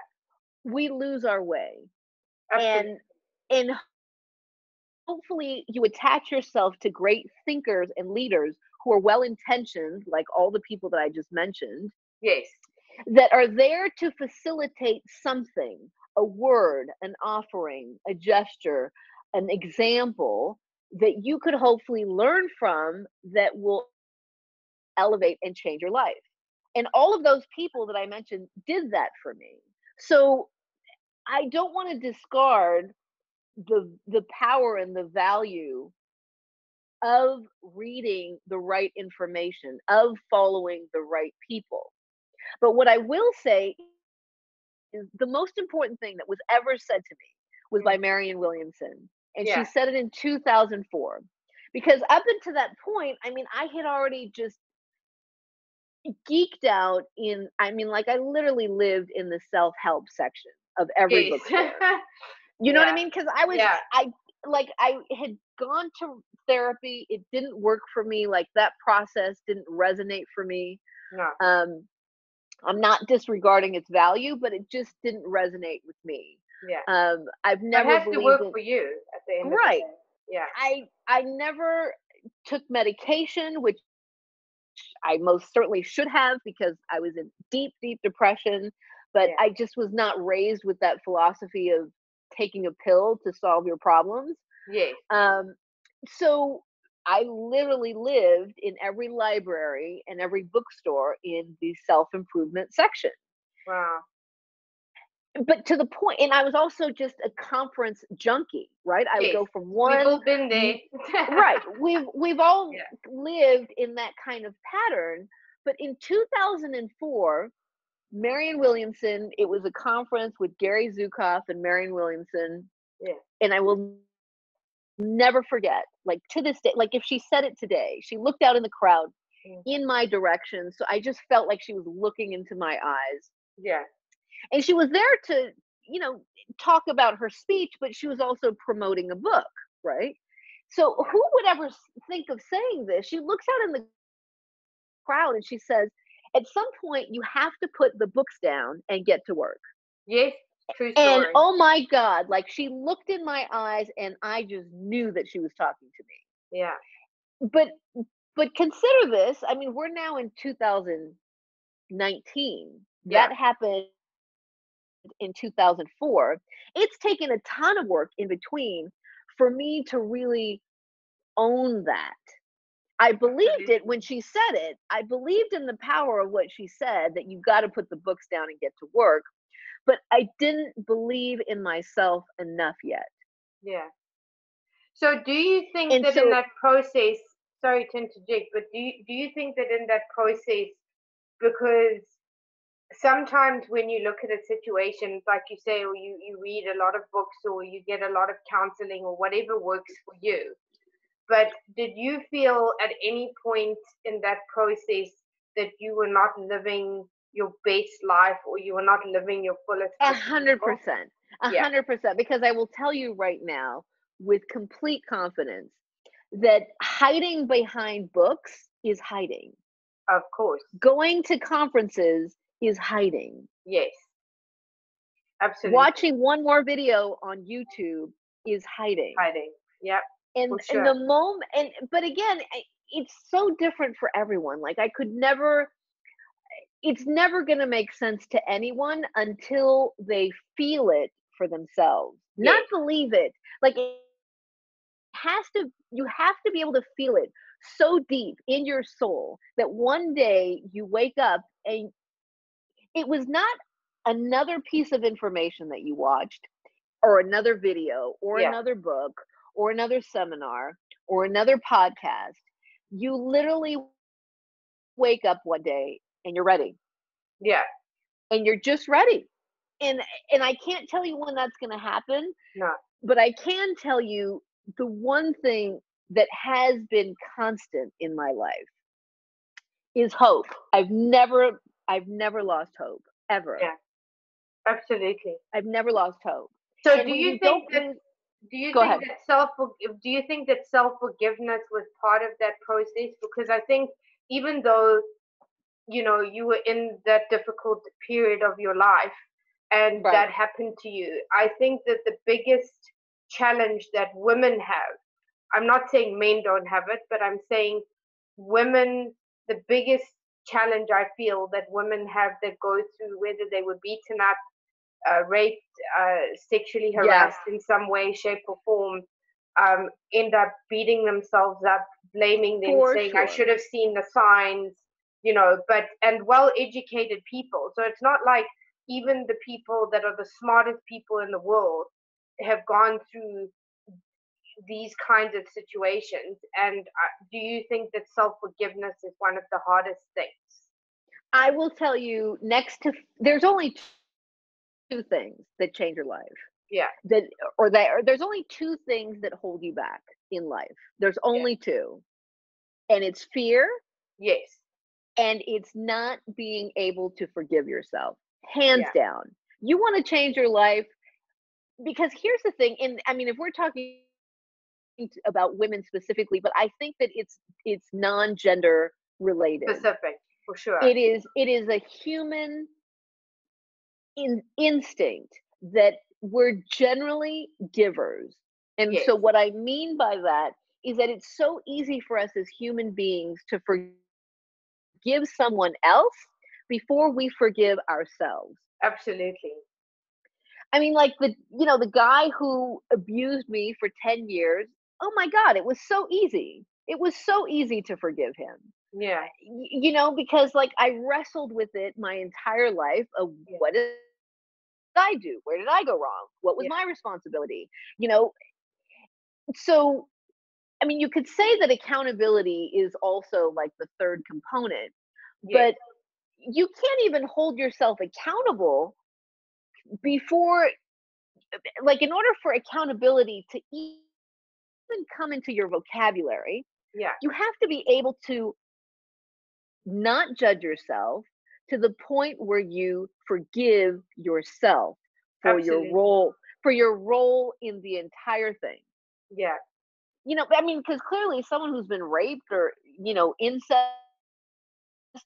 we lose our way. Absolutely. And hopefully you attach yourself to great thinkers and leaders who are well intentioned, like all the people that I just mentioned, Yes. that are there to facilitate something, a word, an offering, a gesture, an example that you could hopefully learn from, that will elevate and change your life. And all of those people that I mentioned did that for me. So I don't want to discard the power and the value of reading the right information, of following the right people. But what I will say is the most important thing that was ever said to me was Mm. by Marianne Williamson. And she Yeah. said it in 2004. Because up until that point, I mean, I had already just geeked out in, I mean, like I literally lived in the self help section of every Yes. bookstore. You know what I Yeah. mean? Because Yeah. I had gone to therapy. It didn't work for me. Like that process didn't resonate for me. No. Um, I'm not disregarding its value, but it just didn't resonate with me. Yeah. I've It never has to believed work in for you at the end of the right. day. Yeah. I never took medication, which I most certainly should have, because I was in deep, deep depression. But Yeah. I just was not raised with that philosophy of taking a pill to solve your problems. Yes. Um, so I literally lived in every library and every bookstore in the self improvement section. Wow. but to the point, and I was also just a conference junkie, right? I would Yes, go from we've one all been there. right. We've all Yeah. lived in that kind of pattern. But in 2004, Marianne Williamson, it was a conference with Gary Zukav and Marianne Williamson, Yeah. and I will never forget, like to this day, like if she said it today, she looked out in the crowd Mm. in my direction. So I just felt like she was looking into my eyes. Yeah. And she was there to, you know, talk about her speech, but she was also promoting a book, right? So Yeah. who would ever think of saying this? She looks out in the crowd and she says, at some point, you have to put the books down and get to work. Yes, true And story. oh my God, like she looked in my eyes and I just knew that she was talking to Yeah. me. But consider this. I mean, we're now in 2019. Yeah. That happened in 2004. It's taken a ton of work in between for me to really own that. I believed it Absolutely. when she said it. I believed in the power of what she said, that you got to put the books down and get to work. But I didn't believe in myself enough yet. Yeah. So do you think And that in so, that process, sorry to interject, but do you think that in that process, because sometimes when you look at a situation, like you say, or you read a lot of books or you get a lot of counseling or whatever works for you, but did you feel at any point in that process that you were not living your best life or you were not living your fullest a hundred potential? percent, a Yeah, 100%, because I will tell you right now with complete confidence that hiding behind books is hiding. of course. Going to conferences is hiding. Yes, absolutely. Watching one more video on YouTube is hiding. Hiding. Yep, for And sure. the moment, and but again, it's so different for everyone. Like I could never, it's never going to make sense to anyone until they feel it for themselves, not Yes, believe it. Like it has to, you have to be able to feel it so deep in your soul that one day you wake up and it was not another piece of information that you watched, or another video, or yeah, another book, or another seminar, or another podcast. You literally wake up one day and you're ready, yeah. and you're just ready. And and I can't tell you when that's going to happen, No, but I can tell you the one thing that has been constant in my life is hope. I've never lost hope ever. yeah, absolutely. I've never lost hope. So And when you don't lose, do you go think ahead. that self forgiveness was part of that process? Because I think even though you were in that difficult period of your life and Right. that happened to you, I think that the biggest challenge that women have, I'm not saying men don't have it, but I'm saying women, the biggest challenge I feel that women have that go through, whether they were beaten up, raped, sexually Yes. harassed in some way, shape, or form, end up beating themselves up, blaming them, For saying, I sure. should have seen the signs, but, and well educated people. So it's not like even the people that are the smartest people in the world have gone through these kinds of situations. And do you think that self forgiveness is one of the hardest things? I will tell you, there's only two things that change your life. Yeah, That or there's only two things that hold you back in life. There's yeah, only two. And it's fear, yes, and it's not being able to forgive yourself. Hands yeah, down. You want to change your life, because here's the thing, and I mean, if we're talking about women specifically, but I think that it's non-gender related. specific, for sure. It is a human instinct that we're generally givers. And Yes, so what I mean by that is that it's so easy for us as human beings to forgive someone else before we forgive ourselves. absolutely. I mean, like the guy who abused me for 10 years, oh my God, it was so easy. It was so easy to forgive him. Yeah, Because like I wrestled with it my entire life of yeah, what I do? Where did I go wrong? What was Yeah. my responsibility? You know, so I mean, you could say that accountability is also like the third component, Yes. but you can't even hold yourself accountable before, like, in order for accountability to even come into your vocabulary, Yeah. you have to be able to not judge yourself to the point where you forgive yourself for your Absolutely. role in the entire thing. Yeah. I mean, because clearly someone who's been raped or, incest,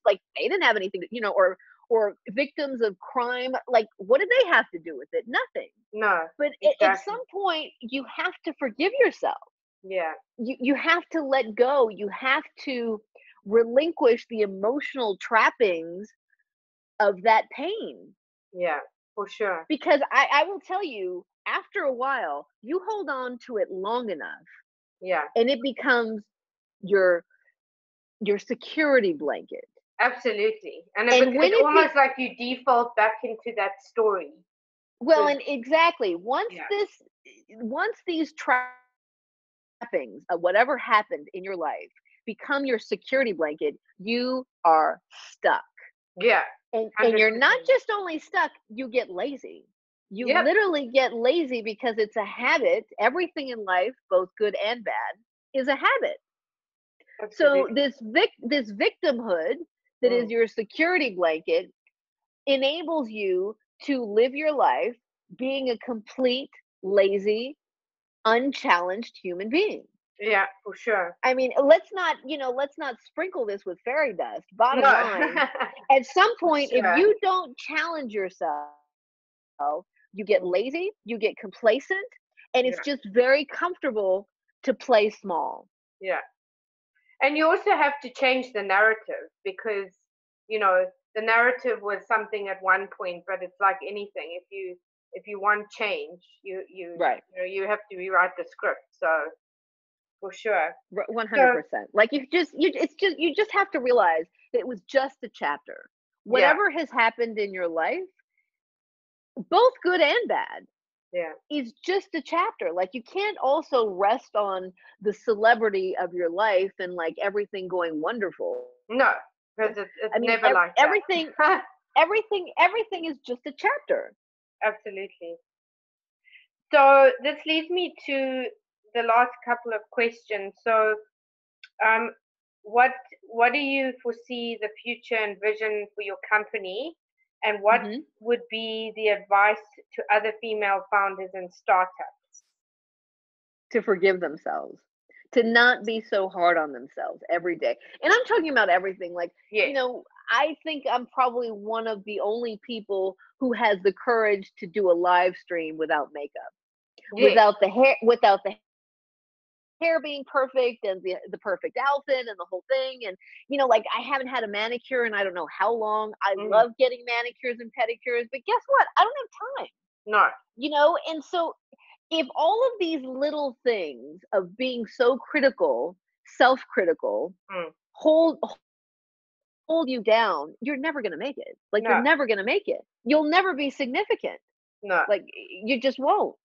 like, they didn't have anything to, or victims of crime, like, what did they have to do with it? Nothing. No. But at Exactly. some point, you have to forgive yourself. Yeah. You have to let go. You have to relinquish the emotional trappings of that pain. Yeah. For sure. Because I will tell you, after a while, you hold on to it long enough Yeah. and it becomes your security blanket. Absolutely. And And when it's almost like you default back into that story. well, 'Cause- and exactly, yeah. once these trappings of whatever happened in your life become your security blanket, you are stuck. Yeah. And you're not 100%. just only stuck, you get lazy. You Yep. literally get lazy because it's a habit. Everything in life, both good and bad, is a habit. So Absolutely. this victimhood that is Mm. your security blanket enables you to live your life being a complete, lazy, unchallenged human being. Yeah. For sure. I mean, let's not sprinkle this with fairy dust. Bottom No. line, at some For point, if sure. you don't challenge yourself, you get Mm. lazy, you get complacent, and it's Yeah. just very comfortable to play small. Yeah. And you also have to change the narrative because, you know, the narrative was something at one point, but it's like anything. If you want change, Right. you have to rewrite the script. So for sure. So 100%. Like, you just have to realize that it was just a chapter. yeah, Whatever has happened in your life, both good and bad, yeah. is just a chapter. Like, you can't also rest on the celebrity of your life and like everything going wonderful. No, because it's I mean, never like everything that. everything is just a chapter. Absolutely. So this leads me to the last couple of questions. So um, what what do you foresee the future and vision for your company, and what Mhm. would be the advice to other female founders and startups? To forgive themselves, to not be so hard on themselves every day. And I'm talking about everything. Like, Yes, I think I'm probably one of the only people who has the courage to do a live stream without makeup, yes, without the hair being perfect and the perfect outfit and the whole thing. And like, I haven't had a manicure and I don't know how long. I mm, love getting manicures and pedicures, but guess what? I don't have time. no, And so if all of these little things of being so critical, self-critical, mm, hold hold you down, you're never going to make it. Like, you're no, never going to make it. You'll never be significant. no. Like, you just won't.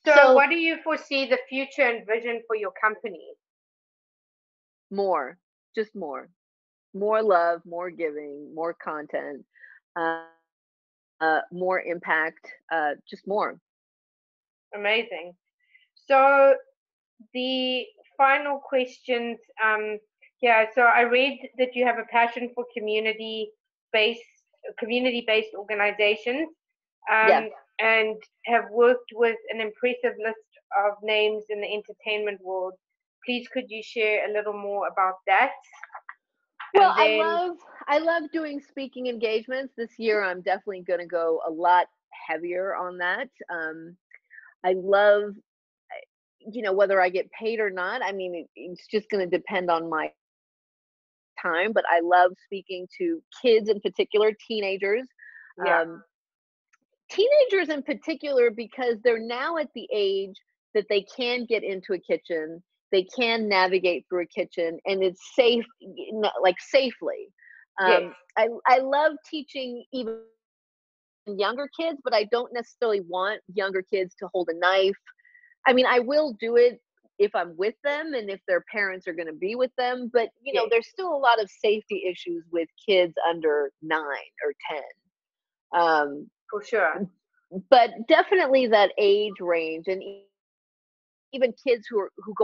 So So what do you foresee the future and vision for your company? more, just more love, more giving, more content, uh, more impact, just more. Amazing. So the final questions. Yeah, so I read that you have a passion for based community based organizations, Yes. um, and have worked with an impressive list of names in the entertainment world. Please, could you share a little more about that? Well, And then, I love doing speaking engagements. This year I'm definitely going to go a lot heavier on that. I love, whether I get paid or not. I mean, it's just going to depend on my time, but I love speaking to kids in particular, teenagers. yeah, Um, Teenagers in particular, because they're now at the age that they can get into a kitchen, they can navigate through a kitchen, and it's safe, like, safely. yes, I love teaching even younger kids, but I don't necessarily want younger kids to hold a knife. I mean, I will do it if I'm with them and if their parents are going to be with them, but Yes, there's still a lot of safety issues with kids under 9 or 10. for sure. But definitely that age range, and even kids who go off to college,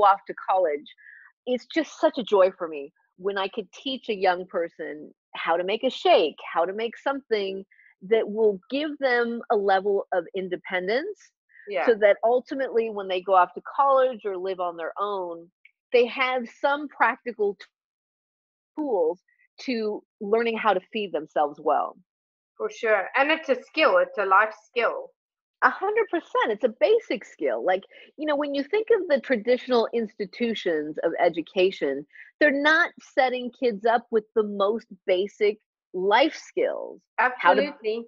it's just such a joy for me when I could teach a young person how to make a shake, how to make something that will give them a level of independence, Yeah, so that ultimately when they go off to college or live on their own, they have some practical tools to learning how to feed themselves well. for sure. And it's a skill, it's a life skill. 100%. It's a basic skill. Like, when you think of the traditional institutions of education, they're not setting kids up with the most basic life skills. How to Absolutely.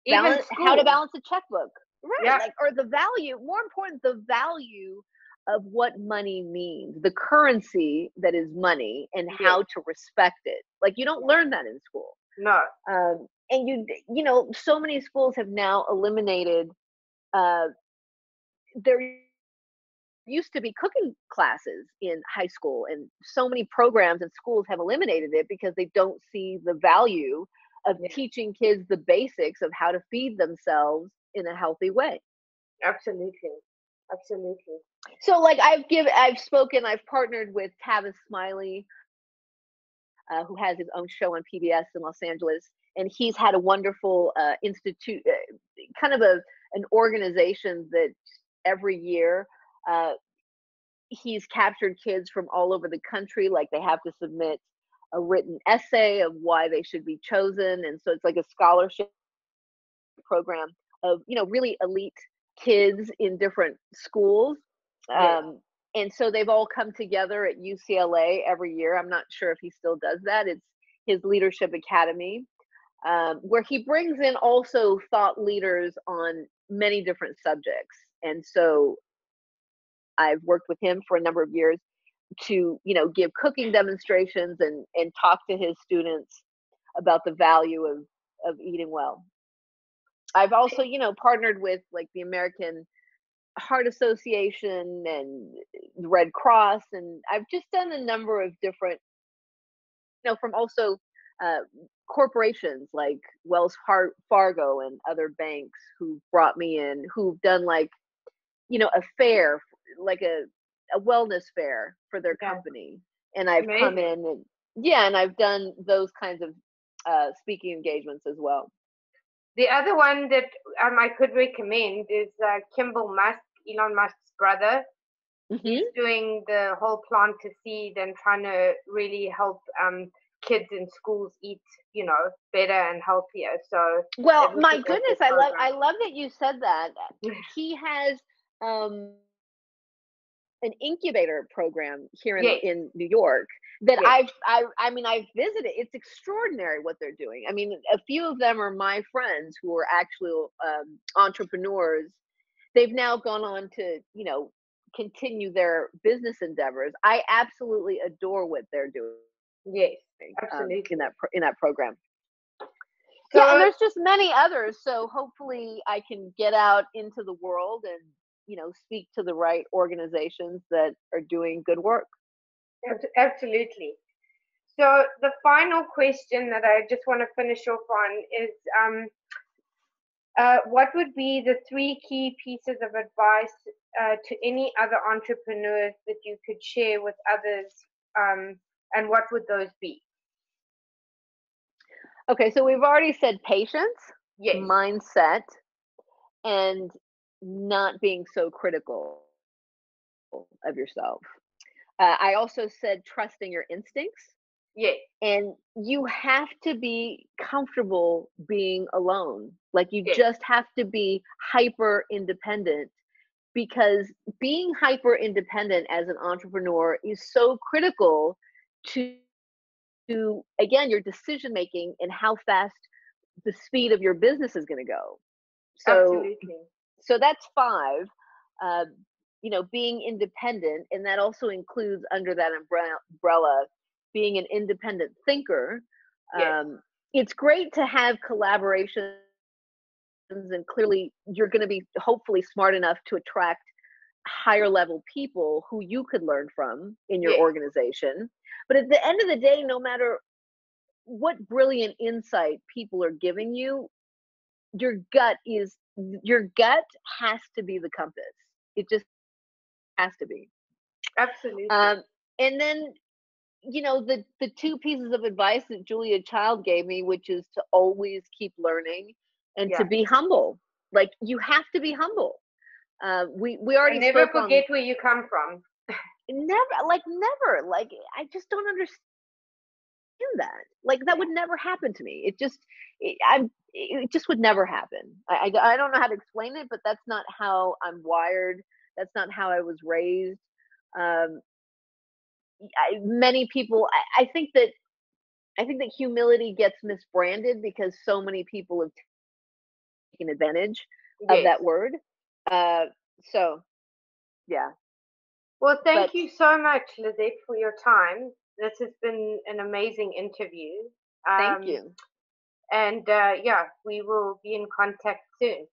Even schools. balance a checkbook. Right. Yeah, Like, or the value, more important, the value of what money means, the currency that is money, and yes, how to respect it. Like, you don't learn that in school. no, And so many schools have now eliminated, uh, there used to be cooking classes in high school, and so many programs and schools have eliminated it because they don't see the value of yeah, teaching kids the basics of how to feed themselves in a healthy way. absolutely. Absolutely. So, like, I've partnered with Tavis Smiley, who has his own show on PBS in Los Angeles, and he's had a wonderful institute, kind of an organization that every year, uh, he's captured kids from all over the country. Like, they have to submit a written essay of why they should be chosen, and so it's like a scholarship program of really elite kids in different schools. Yes, And so they've all come together at UCLA every year. I'm not sure if he still does that. It's his Leadership Academy, where he brings in also thought leaders on many different subjects. And so I've worked with him for a number of years to give cooking demonstrations and talk to his students about the value of eating well. I've also partnered with, like, the American Heart Association and the Red Cross, and I've just done a number of different, from also uh, corporations like Fargo and other banks who brought me in, who've done, like, a fair, like a wellness fair for their yeah, company. And I've come amazing. in, and yeah, and I've done those kinds of speaking engagements as well. The other one that I could recommend is Kimball Musk, Elon Musk's brother. He's Hmm. doing the whole plant to seed and trying to really help kids in schools eat, better and healthier. So Well, they're my looking at goodness, this I program. love that you said that. He has um an incubator program here in Yes, New York that yes, I mean, I've visited. It's extraordinary what they're doing. I mean, a few of them are my friends who are actually entrepreneurs. They've now gone on to continue their business endeavors. I absolutely adore what they're doing, yes, in absolutely. that program. Yeah, and So there's just many others. So hopefully I can get out into the world and speak to the right organizations that are doing good work. absolutely. So the final question that I just want to finish off on is what would be the three key pieces of advice to any other entrepreneurs that you could share with others? And what would those be? Okay, so we've already said patience, Yes, mindset, and not being so critical of yourself. I also said trusting your instincts, yes, and you have to be comfortable being alone. Like, you yes, just have to be hyper independent, because being hyper independent as an entrepreneur is so critical to again, your decision making and how fast the speed of your business is going to go. So absolutely. that's five. Uh, being independent, and that also includes, under that umbrella, being an independent thinker. Yes, Um, it's great to have collaboration and clearly you're going to be hopefully smart enough to attract higher level people who you could learn from in your Yes, organization. But at the end of the day, no matter what brilliant insight people are giving you, your gut has to be the compass. It just has to be. absolutely. Um, and then the two pieces of advice that Julia Child gave me, which is to always keep learning and to Yeah. be humble. Like you have to be humble. We And already never spoke on forget where you come from. never like I just don't understand that. Like that Yeah. would never happen to me. It just would never happen. I don't know how to explain it, but that's not how I'm wired. That's not how I was raised. Um, Many people, I think that humility gets misbranded because so many people have taken advantage of Yes. that word. Uh, so yeah, Well, thank but you so much, Lizette, for your time. This has been an amazing interview. thank Um, you. and yeah, we will be in contact soon.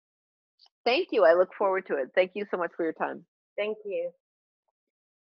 Thank you. I look forward to it. Thank you so much for your time. Thank you.